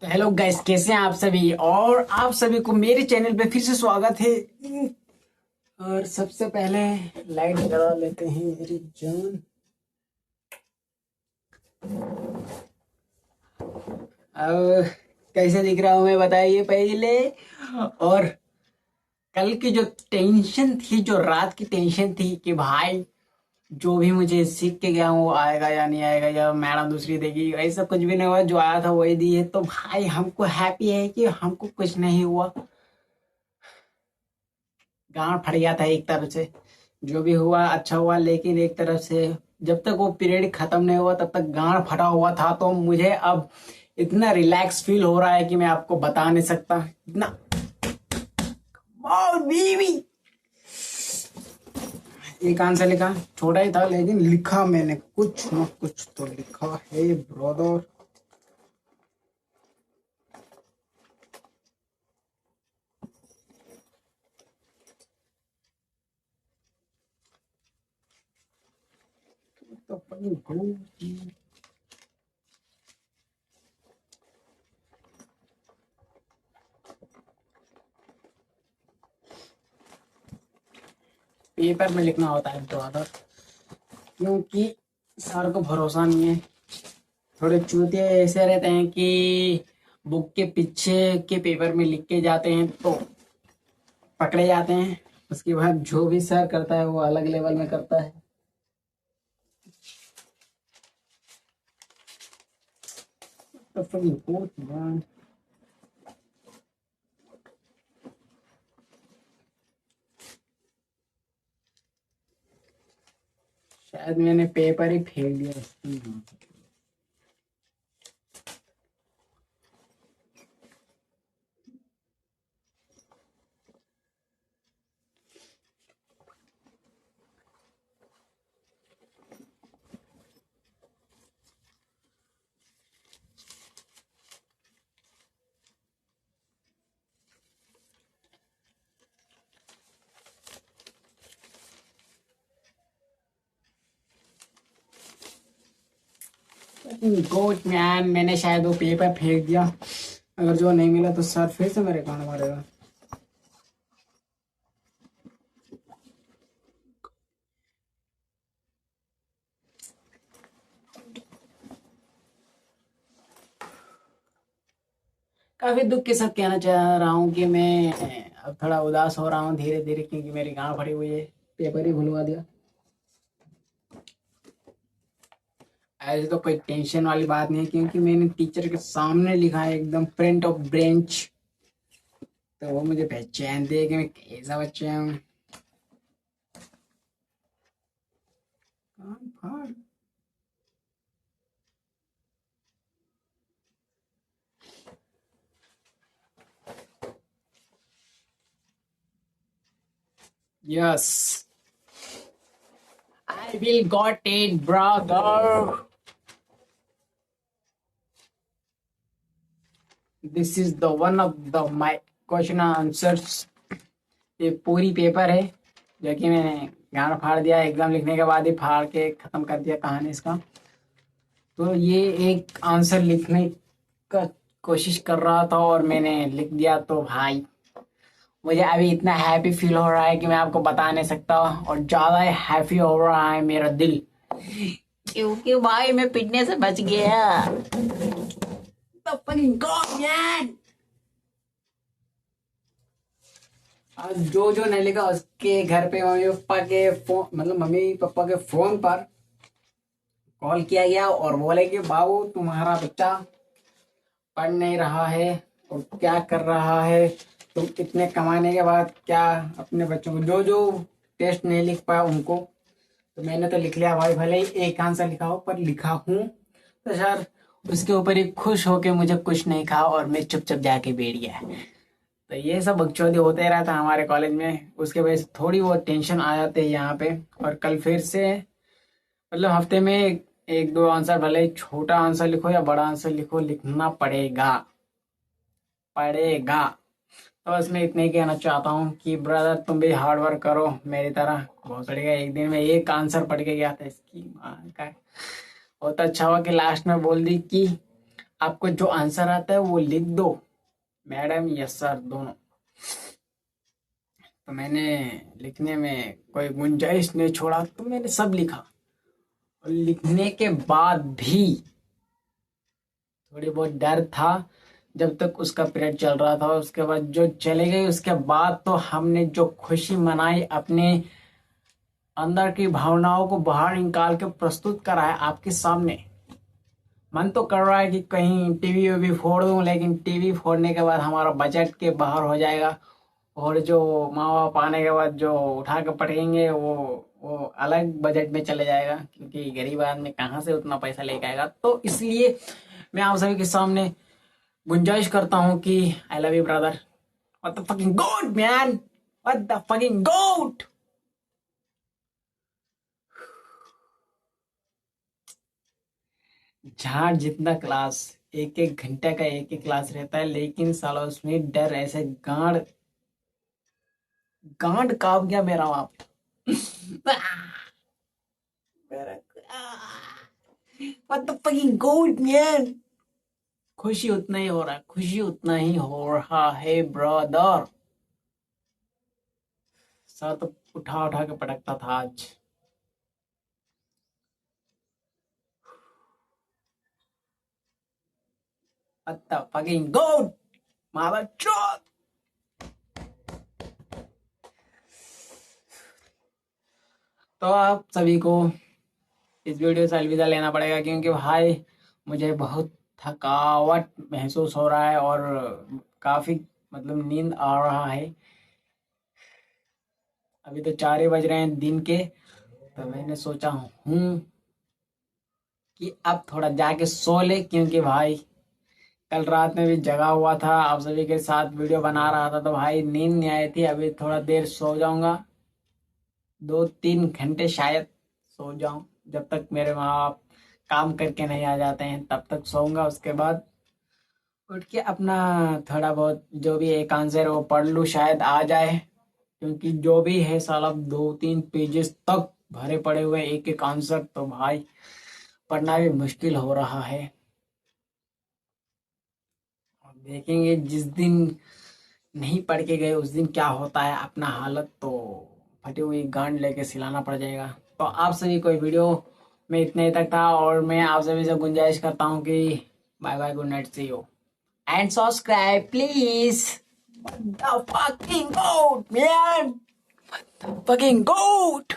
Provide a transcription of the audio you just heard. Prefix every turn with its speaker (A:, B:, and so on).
A: तो hello guys, कैसे हैं आप सभी। और आप सभी को मेरे चैनल पे फिर से स्वागत है। और सबसे पहले लाइट जला लेते हैं मेरी जान। अब कैसे दिख रहा हूँ मैं बताइए पहले। और कल की जो टेंशन थी, जो रात की टेंशन थी कि भाई जो भी मुझे सीख के गया हूँ वो आएगा या नहीं आएगा, या मैडम दूसरी देगी, ऐसा कुछ भी नहीं हुआ। जो आया था वही दी है, तो भाई हमको हैप्पी है कि हमको कुछ नहीं हुआ। गांड फट गया था एक तरफ से। जो भी हुआ अच्छा हुआ, लेकिन एक तरफ से जब तक वो पीरियड खत्म नहीं हुआ तब तक गांड फटा हुआ था। तो मुझे अब इतना रिलैक्स फील हो रहा है कि मैं आपको बता नहीं सकता इतना। और बीवी एक आंसर लिखा, छोटा ही था लेकिन लिखा मैंने, कुछ ना कुछ तो लिखा है ब्रदर। तो पेपर में लिखना होता है ब्रदर, क्योंकि सर को भरोसा नहीं है। थोड़े चूतिया ऐसे रहते हैं कि बुक के पीछे के पेपर में लिख के जाते हैं तो पकड़े जाते हैं। उसके बाद जो भी सर करता है वो अलग लेवल में करता है। तो फिर शायद मैंने पेपर ही फेंक दिया। गोट मैन, मैंने शायद वो पेपर फेंक दिया। अगर जो नहीं मिला तो सर फिर से मेरे कान मारेगा। काफी दुख के साथ कहना चाह रहा हूँ कि मैं अब थोड़ा उदास हो रहा हूँ धीरे धीरे, क्योंकि मेरी गांव भरी हुई है। पेपर ही भुलवा दिया। ऐसे तो कोई टेंशन वाली बात नहीं है, क्योंकि मैंने टीचर के सामने लिखा है एकदम फ्रंट ऑफ ब्रेंच। तो वो मुझे पहचान दे कि मैं कैसा बच्चा हूँ। कान फाड़। Yes, I will got it brother. This is the one of the my question answers. ये पूरी पेपर है जो कि मैंने गाना फाड़ दिया, एग्जाम लिखने के बाद ही फाड़ के खत्म कर दिया कहानी इसका। तो ये एक आंसर लिखने का कोशिश कर रहा था और मैंने लिख दिया। तो भाई मुझे अभी इतना हैप्पी फील हो रहा है कि मैं आपको बता नहीं सकता। और ज्यादा हैप्पी हो रहा है मेरा दिल, क्योंकि भाई मैं पिटने से बच गया। The fucking God, man! आज जो जो नहीं लिखा उसके घर पे मम्मी पापा के फोन, मतलब मम्मी पापा के फोन पर कॉल किया गया और बोले कि बाबू तुम्हारा बच्चा पढ़ नहीं रहा है और क्या कर रहा है। तुम इतने कमाने के बाद क्या अपने बच्चों को, जो जो टेस्ट नहीं लिख पाया उनको। तो मैंने तो लिख लिया भाई, भले ही एक आंसर लिखा हो पर लिखा हूँ। तो सर उसके ऊपर ही खुश होके मुझे कुछ नहीं कहा और मैं चुपचाप जाके बैठ गया। तो ये सब बकचोदी होते रहता हमारे कॉलेज में, उसके वजह से थोड़ी बहुत टेंशन आ जाती है यहाँ पे। और कल फिर से, मतलब हफ्ते में एक दो आंसर, भले ही छोटा आंसर लिखो या बड़ा आंसर लिखो, लिखना पड़ेगा पड़ेगा। तो बस मैं इतने ही कहना चाहता हूँ कि ब्रदर तुम भी हार्ड वर्क करो मेरी तरह। भोसड़ी का एक दिन में एक आंसर पढ़ के गया था इसकी माँ का। बहुत अच्छा हुआ कि लास्ट में बोल दी कि आपको जो आंसर आता है वो लिख दो, मैडम यस सर दोनों। तो मैंने लिखने में कोई गुंजाइश नहीं छोड़ा, तो मैंने सब लिखा। और लिखने के बाद भी थोड़ी बहुत डर था जब तक उसका पीरियड चल रहा था। उसके बाद जो चले गई उसके बाद तो हमने जो खुशी मनाई, अपने अंदर की भावनाओं को बाहर निकाल के प्रस्तुत करा है आपके सामने। मन तो कर रहा है कि कहीं टीवी वीवी फोड़ दूं, लेकिन टीवी फोड़ने के बाद हमारा बजट के बाहर हो जाएगा, और जो माँ बाप आने के बाद जो उठा के पटेंगे वो अलग बजट में चले जाएगा, क्योंकि गरीब आदमी कहाँ से उतना पैसा लेके आएगा। तो इसलिए मैं आप सभी के सामने गुंजाइश करता हूँ कि I love you brother, what the fucking goat man, what the fucking goat. जहाँ जितना क्लास, एक एक घंटे का एक एक क्लास रहता है, लेकिन साला उसमें डर ऐसे गांड गांड कांप गया मेरा वहां पे। What the fucking goat man। खुशी उतना ही हो रहा है, खुशी उतना ही हो रहा है ब्रदर। सर तो उठा उठा के पटकता था आज। What the fucking goat mother truck। तो आप सभी को इस वीडियो से अलविदा लेना पड़ेगा, क्योंकि भाई मुझे बहुत थकावट महसूस हो रहा है और काफी मतलब नींद आ रहा है। अभी तो 4 ही बज रहे हैं दिन के। तो मैंने सोचा हूँ कि अब थोड़ा जाके सो ले, क्योंकि भाई कल रात में भी जगा हुआ था, आप सभी के साथ वीडियो बना रहा था, तो भाई नींद नहीं आई थी। अभी थोड़ा देर सो जाऊंगा, 2-3 घंटे शायद सो जाऊं, जब तक मेरे माँ बाप काम करके नहीं आ जाते हैं तब तक सोऊंगा। उसके बाद उठ के अपना थोड़ा बहुत जो भी एक आंसर है वो पढ़ लूँ, शायद आ जाए। क्योंकि जो भी है साला 2-3 पेजेस तक भरे पड़े हुए एक एक आंसर, तो भाई पढ़ना भी मुश्किल हो रहा है। और देखेंगे जिस दिन नहीं पढ़ के गए उस दिन क्या होता है, अपना हालत तो फटी हुई गांड लेके सिलाना पड़ जाएगा। तो आप सभी को वीडियो में इतने ही तक था, और मैं आप सभी से गुंजाइश करता हूँ कि bye bye, good night, see you and subscribe please. What the fucking goat man, fucking goat।